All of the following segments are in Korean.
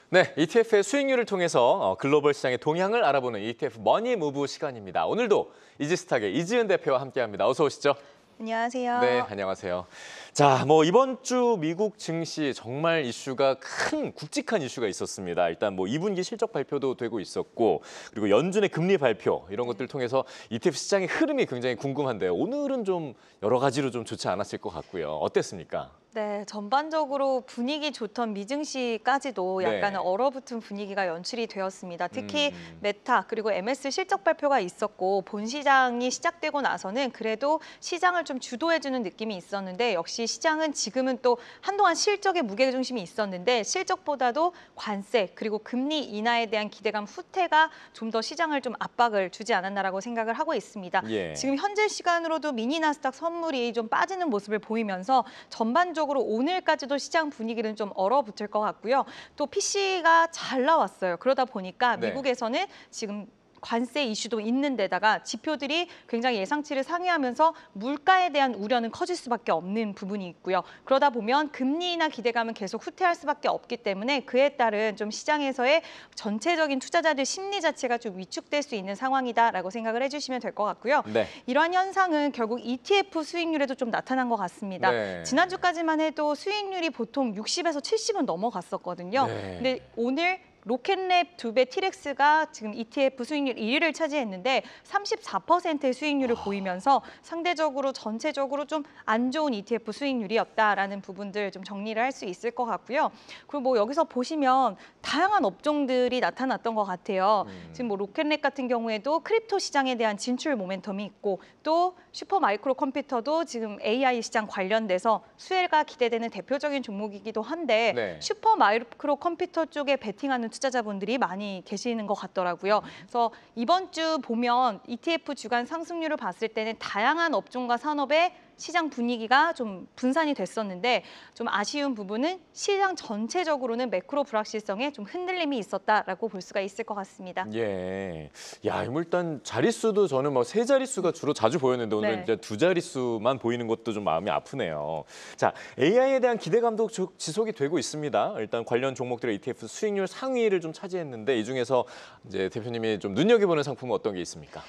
네, ETF의 수익률을 통해서 글로벌 시장의 동향을 알아보는 ETF 머니 무브 시간입니다. 오늘도 이지스탁의 이지은 대표와 함께합니다. 어서 오시죠. 안녕하세요. 네, 안녕하세요. 자, 이번 주 미국 증시 정말 이슈가 큰 굵직한 이슈가 있었습니다. 일단 2분기 실적 발표도 되고 있었고, 그리고 연준의 금리 발표 이런 것들을 통해서 ETF 시장의 흐름이 굉장히 궁금한데요. 오늘은 좀 여러 가지로 좀 좋지 않았을 것 같고요. 어땠습니까? 네, 전반적으로 분위기 좋던 미증시까지도 약간 네. 얼어붙은 분위기가 연출이 되었습니다. 특히 메타 그리고 MS 실적 발표가 있었고 본 시장이 시작되고 나서는 그래도 시장을 좀 주도해주는 느낌이 있었는데 역시 시장은 지금은 또 한동안 실적의 무게중심이 있었는데 실적보다도 관세 그리고 금리 인하에 대한 기대감 후퇴가 좀 더 시장을 좀 압박을 주지 않았나라고 생각을 하고 있습니다. 예. 지금 현재 시간으로도 미니 나스닥 선물이 좀 빠지는 모습을 보이면서 전반적으로 오늘까지도 시장 분위기는 좀 얼어붙을 것 같고요. 또 PC가 잘 나왔어요. 그러다 보니까 네. 미국에서는 지금 관세 이슈도 있는 데다가 지표들이 굉장히 예상치를 상회하면서 물가에 대한 우려는 커질 수밖에 없는 부분이 있고요. 그러다 보면 금리 인하 기대감은 계속 후퇴할 수밖에 없기 때문에 그에 따른 좀 시장에서의 전체적인 투자자들 심리 자체가 좀 위축될 수 있는 상황이다라고 생각을 해주시면 될 것 같고요. 네. 이러한 현상은 결국 ETF 수익률에도 좀 나타난 것 같습니다. 네. 지난주까지만 해도 수익률이 보통 60에서 70은 넘어갔었거든요. 네. 근데 오늘 로켓랩 2배 T렉스가 지금 ETF 수익률 1위를 차지했는데 34%의 수익률을 보이면서 상대적으로 전체적으로 좀 안 좋은 ETF 수익률이었다라는 부분들 좀 정리를 할 수 있을 것 같고요. 그리고 여기서 보시면 다양한 업종들이 나타났던 것 같아요. 지금 로켓랩 같은 경우에도 크립토 시장에 대한 진출 모멘텀이 있고 또 슈퍼 마이크로 컴퓨터도 지금 AI 시장 관련돼서 수혜가 기대되는 대표적인 종목이기도 한데 네. 슈퍼 마이크로 컴퓨터 쪽에 베팅하는 투자자분들이 많이 계시는 것 같더라고요. 그래서 이번 주 보면 ETF 주간 상승률을 봤을 때는 다양한 업종과 산업의 시장 분위기가 좀 분산이 됐었는데 좀 아쉬운 부분은 시장 전체적으로는 매크로 불확실성에 좀 흔들림이 있었다라고 볼 수가 있을 것 같습니다. 예. 야, 일단 자릿수도 저는 세 자릿수가 주로 자주 보였는데 오늘은 네. 이제 두 자릿수만 보이는 것도 좀 마음이 아프네요. 자, AI에 대한 기대감도 지속이 되고 있습니다. 일단 관련 종목들의 ETF 수익률 상위를 좀 차지했는데 이 중에서 이제 대표님이 좀 눈여겨보는 상품은 어떤 게 있습니까?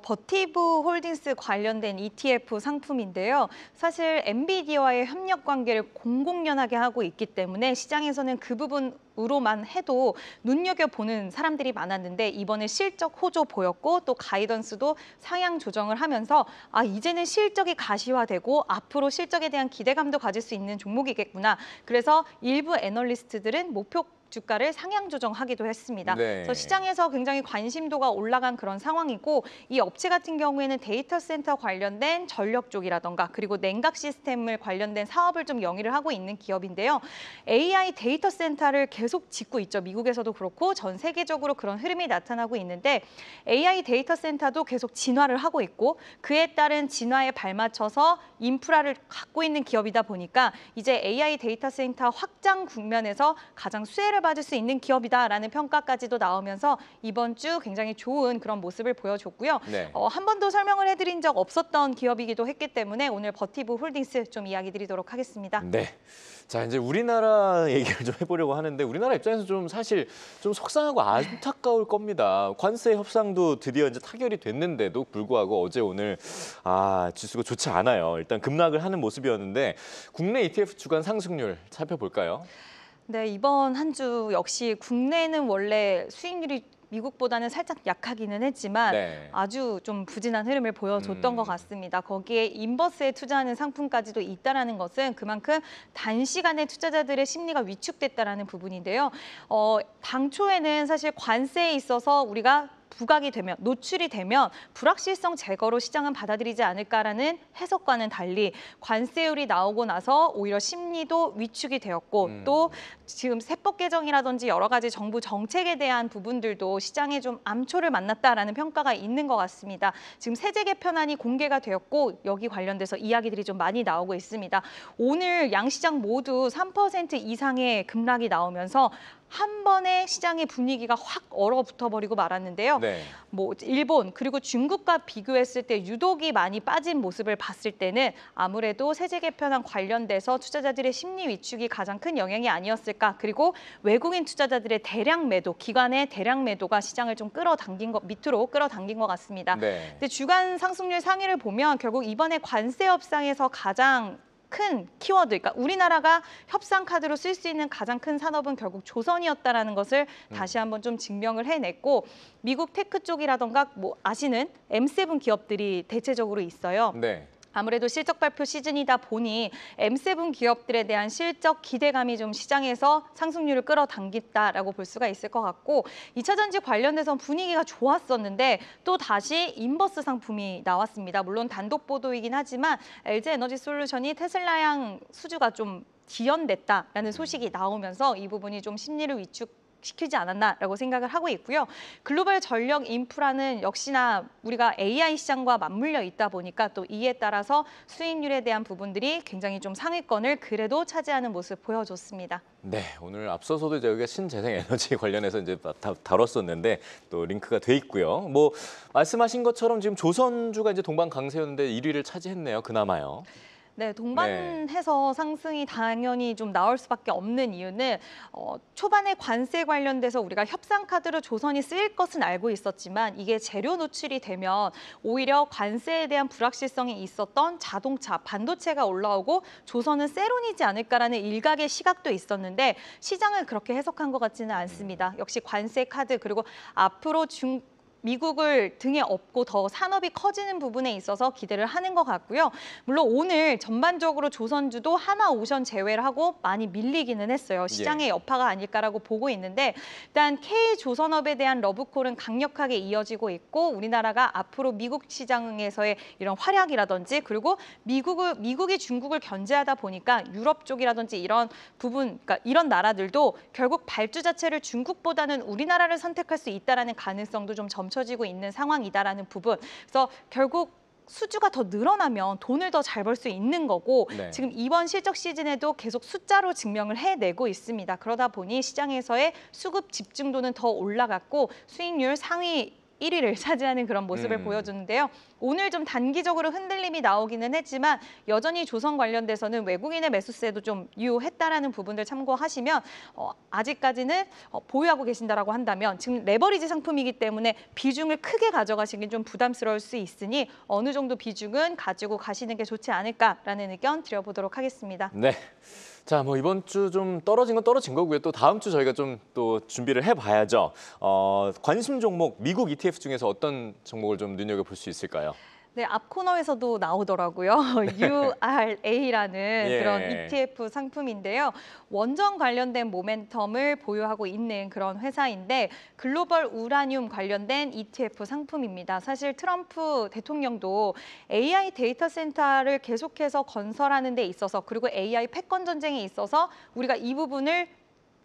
버티브 홀딩스 관련된 ETF 상품인데요. 사실 엔비디아와의 협력 관계를 공공연하게 하고 있기 때문에 시장에서는 그 부분으로만 해도 눈여겨보는 사람들이 많았는데 이번에 실적 호조 보였고 또 가이던스도 상향 조정을 하면서 이제는 실적이 가시화되고 앞으로 실적에 대한 기대감도 가질 수 있는 종목이겠구나. 그래서 일부 애널리스트들은 목표 주가를 상향 조정하기도 했습니다. 네. 그래서 시장에서 굉장히 관심도가 올라간 그런 상황이고 이 업체 같은 경우에는 데이터 센터 관련된 전력 쪽이라던가 그리고 냉각 시스템을 관련된 사업을 좀 영위를 하고 있는 기업인데요. AI 데이터 센터를 계속 짓고 있죠. 미국에서도 그렇고 전 세계적으로 그런 흐름이 나타나고 있는데 AI 데이터 센터도 계속 진화를 하고 있고 그에 따른 진화에 발맞춰서 인프라를 갖고 있는 기업이다 보니까 이제 AI 데이터 센터 확장 국면에서 가장 수혜를 받을 수 있는 기업이다라는 평가까지도 나오면서 이번 주 굉장히 좋은 그런 모습을 보여줬고요. 네. 한 번도 설명을 해드린 적 없었던 기업이기도 했기 때문에 오늘 버티브 홀딩스 좀 이야기 드리도록 하겠습니다. 네. 자, 이제 우리나라 얘기를 좀 해보려고 하는데 우리나라 입장에서 좀 사실 좀 속상하고 안타까울 겁니다. 관세 협상도 드디어 이제 타결이 됐는데도 불구하고 어제 오늘 지수가 좋지 않아요. 일단 급락을 하는 모습이었는데 국내 ETF 주간 상승률 살펴볼까요? 네, 이번 한 주 역시 국내는 원래 수익률이 미국보다는 살짝 약하기는 했지만 네. 아주 좀 부진한 흐름을 보여줬던 것 같습니다. 거기에 인버스에 투자하는 상품까지도 있다는 것은 그만큼 단시간에 투자자들의 심리가 위축됐다는 부분인데요. 당초에는 사실 관세에 있어서 우리가 부각이 되면, 노출이 되면 불확실성 제거로 시장은 받아들이지 않을까라는 해석과는 달리 관세율이 나오고 나서 오히려 심리도 위축이 되었고 또 지금 세법 개정이라든지 여러 가지 정부 정책에 대한 부분들도 시장에 좀 암초를 만났다라는 평가가 있는 것 같습니다. 지금 세제 개편안이 공개가 되었고 여기 관련돼서 이야기들이 좀 많이 나오고 있습니다. 오늘 양시장 모두 3% 이상의 급락이 나오면서 한 번에 시장의 분위기가 확 얼어붙어 버리고 말았는데요. 네. 뭐 일본 그리고 중국과 비교했을 때 유독이 많이 빠진 모습을 봤을 때는 아무래도 세제 개편안 관련돼서 투자자들의 심리 위축이 가장 큰 영향이 아니었을까. 그리고 외국인 투자자들의 대량 매도, 기관의 대량 매도가 시장을 좀 밑으로 끌어당긴 것 같습니다. 네. 근데 주간 상승률 상위를 보면 결국 이번에 관세 협상에서 가장 큰 키워드, 그러니까 우리나라가 협상 카드로 쓸 수 있는 가장 큰 산업은 결국 조선이었다라는 것을 다시 한번 좀 증명을 해냈고, 미국 테크 쪽이라던가 뭐 아시는 M7 기업들이 대체적으로 있어요. 네. 아무래도 실적 발표 시즌이다 보니 M7 기업들에 대한 실적 기대감이 좀 시장에서 상승률을 끌어당겼다라고 볼 수가 있을 것 같고, 2차 전지 관련해서 분위기가 좋았었는데 또 다시 인버스 상품이 나왔습니다. 물론 단독 보도이긴 하지만 LG 에너지 솔루션이 테슬라양 수주가 좀 지연됐다라는 소식이 나오면서 이 부분이 좀 심리를 위축시키지 않았나라고 생각을 하고 있고요. 글로벌 전력 인프라는 역시나 우리가 AI 시장과 맞물려 있다 보니까 또 이에 따라서 수익률에 대한 부분들이 굉장히 좀 상위권을 그래도 차지하는 모습 보여줬습니다. 네, 오늘 앞서서도 저희가 신재생 에너지 관련해서 이제 다뤘었는데 또 링크가 돼 있고요. 뭐 말씀하신 것처럼 지금 조선주가 이제 동반 강세였는데 1위를 차지했네요. 그나마요. 네, 동반해서 상승이 당연히 좀 나올 수밖에 없는 이유는 초반에 관세 관련돼서 우리가 협상 카드로 조선이 쓰일 것은 알고 있었지만 이게 재료 노출이 되면 오히려 관세에 대한 불확실성이 있었던 자동차, 반도체가 올라오고 조선은 세론이지 않을까라는 일각의 시각도 있었는데 시장을 그렇게 해석한 것 같지는 않습니다. 역시 관세 카드 그리고 앞으로 미국을 등에 업고 더 산업이 커지는 부분에 있어서 기대를 하는 것 같고요. 물론 오늘 전반적으로 조선주도 하나오션 제외를 하고 많이 밀리기는 했어요. 시장의 여파가 아닐까라고 보고 있는데 일단 K조선업에 대한 러브콜은 강력하게 이어지고 있고 우리나라가 앞으로 미국 시장에서의 이런 활약이라든지 그리고 미국이 중국을 견제하다 보니까 유럽 쪽이라든지 이런 부분, 그러니까 이런 나라들도 결국 발주 자체를 중국보다는 우리나라를 선택할 수 있다라는 가능성도 좀 점쳐지고 있는 상황이다라는 부분. 그래서 결국 수주가 더 늘어나면 돈을 더 잘 벌 수 있는 거고 네. 지금 이번 실적 시즌에도 계속 숫자로 증명을 해내고 있습니다. 그러다 보니 시장에서의 수급 집중도는 더 올라갔고 수익률 상위 1위를 차지하는 그런 모습을 보여주는데요. 오늘 좀 단기적으로 흔들림이 나오기는 했지만 여전히 조선 관련돼서는 외국인의 매수세도 좀 유효했다라는 부분들 참고하시면 아직까지는 보유하고 계신다라고 한다면 지금 레버리지 상품이기 때문에 비중을 크게 가져가시긴 좀 부담스러울 수 있으니 어느 정도 비중은 가지고 가시는 게 좋지 않을까라는 의견 드려보도록 하겠습니다. 네. 자, 뭐 이번 주 좀 떨어진 건 떨어진 거고요. 또 다음 주 저희가 좀 또 준비를 해봐야죠. 관심 종목 미국 ETF 중에서 어떤 종목을 좀 눈여겨볼 수 있을까요? 네, 앞 코너에서도 나오더라고요. URA라는 예. 그런 ETF 상품인데요. 원전 관련된 모멘텀을 보유하고 있는 그런 회사인데 글로벌 우라늄 관련된 ETF 상품입니다. 사실 트럼프 대통령도 AI 데이터 센터를 계속해서 건설하는 데 있어서 그리고 AI 패권 전쟁에 있어서 우리가 이 부분을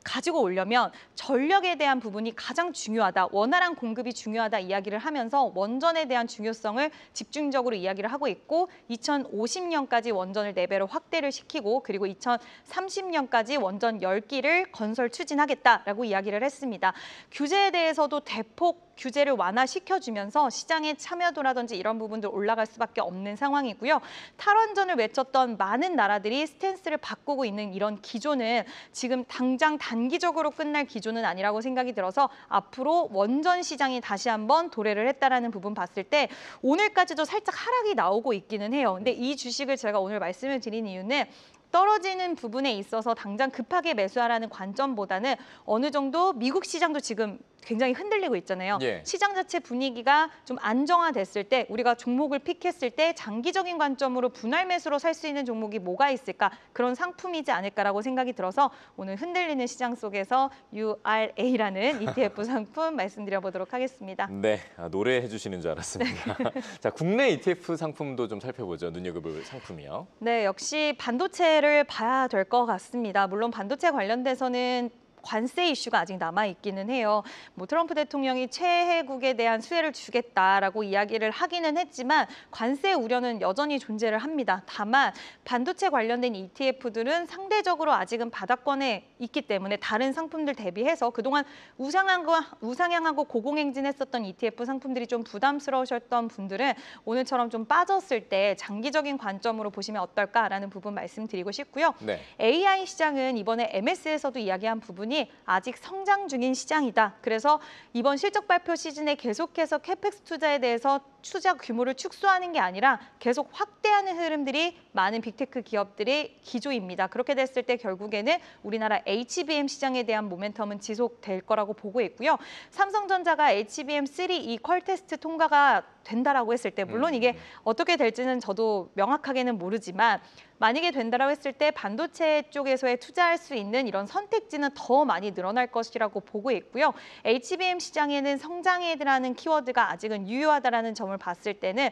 가지고 오려면 전력에 대한 부분이 가장 중요하다. 원활한 공급이 중요하다 이야기를 하면서 원전에 대한 중요성을 집중적으로 이야기를 하고 있고 2050년까지 원전을 4배로 확대를 시키고 그리고 2030년까지 원전 10기를 건설 추진하겠다라고 이야기를 했습니다. 규제에 대해서도 대폭 규제를 완화시켜주면서 시장의 참여도라든지 이런 부분도 올라갈 수밖에 없는 상황이고요. 탈원전을 외쳤던 많은 나라들이 스탠스를 바꾸고 있는 이런 기조는 지금 당장 단기적으로 끝날 기조는 아니라고 생각이 들어서 앞으로 원전 시장이 다시 한번 도래를 했다라는 부분 봤을 때 오늘까지도 살짝 하락이 나오고 있기는 해요. 근데 이 주식을 제가 오늘 말씀을 드린 이유는 떨어지는 부분에 있어서 당장 급하게 매수하라는 관점보다는 어느 정도 미국 시장도 지금 굉장히 흔들리고 있잖아요. 예. 시장 자체 분위기가 좀 안정화됐을 때 우리가 종목을 픽했을 때 장기적인 관점으로 분할 매수로 살 수 있는 종목이 뭐가 있을까? 그런 상품이지 않을까라고 생각이 들어서 오늘 흔들리는 시장 속에서 URA라는 ETF 상품 말씀드려보도록 하겠습니다. 네, 노래해 주시는 줄 알았습니다. 자, 국내 ETF 상품도 좀 살펴보죠. 눈여겨볼 상품이요. 네, 역시 반도체를 봐야 될 것 같습니다. 물론 반도체 관련돼서는 관세 이슈가 아직 남아 있기는 해요. 뭐 트럼프 대통령이 최혜국에 대한 수혜를 주겠다라고 이야기를 하기는 했지만 관세 우려는 여전히 존재를 합니다. 다만 반도체 관련된 ETF들은 상대적으로 아직은 바닥권에 있기 때문에 다른 상품들 대비해서 그동안 우상향하고 고공행진했었던 ETF 상품들이 좀 부담스러우셨던 분들은 오늘처럼 좀 빠졌을 때 장기적인 관점으로 보시면 어떨까라는 부분 말씀드리고 싶고요. 네. AI 시장은 이번에 MS에서도 이야기한 부분이 아직 성장 중인 시장이다. 그래서 이번 실적 발표 시즌에 계속해서 캐펙스 투자에 대해서 투자 규모를 축소하는 게 아니라 계속 확대하는 흐름들이 많은 빅테크 기업들의 기조입니다. 그렇게 됐을 때 결국에는 우리나라 HBM 시장에 대한 모멘텀은 지속될 거라고 보고 있고요. 삼성전자가 HBM3E 퀄 테스트 통과가 된다라고 했을 때 물론 이게 어떻게 될지는 저도 명확하게는 모르지만 만약에 된다라고 했을 때 반도체 쪽에서의 투자할 수 있는 이런 선택지는 더 많이 늘어날 것이라고 보고 있고요. HBM 시장에는 성장해라는 키워드가 아직은 유효하다라는 점을 봤을 때는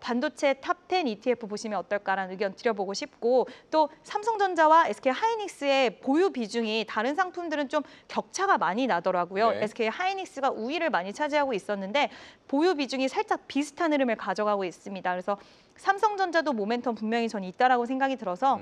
반도체 탑10 ETF 보시면 어떨까라는 의견 드려보고 싶고 또 삼성전자와 SK하이닉스의 보유 비중이 다른 상품들은 좀 격차가 많이 나더라고요. 네. SK하이닉스가 우위를 많이 차지하고 있었는데 보유 비중이 살짝 비슷한 흐름을 가져가고 있습니다. 그래서 삼성전자도 모멘텀 분명히 전 있다라고 생각이 들어서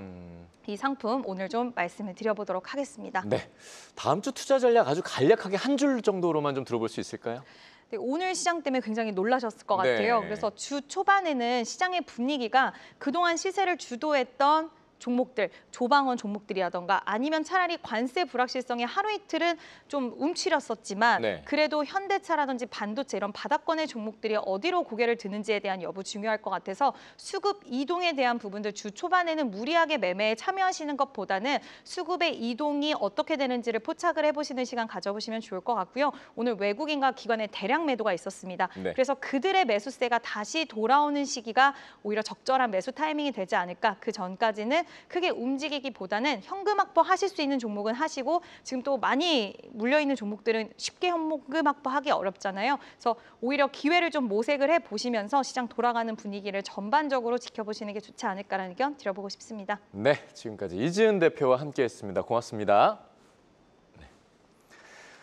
이 상품 오늘 좀 말씀을 드려보도록 하겠습니다. 네. 다음 주 투자 전략 아주 간략하게 한 줄 정도로만 좀 들어볼 수 있을까요? 네, 오늘 시장 때문에 굉장히 놀라셨을 것 네. 같아요. 그래서 주 초반에는 시장의 분위기가 그동안 시세를 주도했던 종목들, 조방원 종목들이라던가 아니면 차라리 관세 불확실성의 하루 이틀은 좀 움츠렸었지만 네. 그래도 현대차라든지 반도체 이런 바닥권의 종목들이 어디로 고개를 드는지에 대한 여부 중요할 것 같아서 수급 이동에 대한 부분들 주 초반에는 무리하게 매매에 참여하시는 것보다는 수급의 이동이 어떻게 되는지를 포착을 해보시는 시간 가져보시면 좋을 것 같고요. 오늘 외국인과 기관의 대량 매도가 있었습니다. 네. 그래서 그들의 매수세가 다시 돌아오는 시기가 오히려 적절한 매수 타이밍이 되지 않을까. 그 전까지는 크게 움직이기보다는 현금 확보하실 수 있는 종목은 하시고 지금 또 많이 물려있는 종목들은 쉽게 현금 확보하기 어렵잖아요. 그래서 오히려 기회를 좀 모색을 해보시면서 시장 돌아가는 분위기를 전반적으로 지켜보시는 게 좋지 않을까라는 의견 드려보고 싶습니다. 네, 지금까지 이지은 대표와 함께했습니다. 고맙습니다.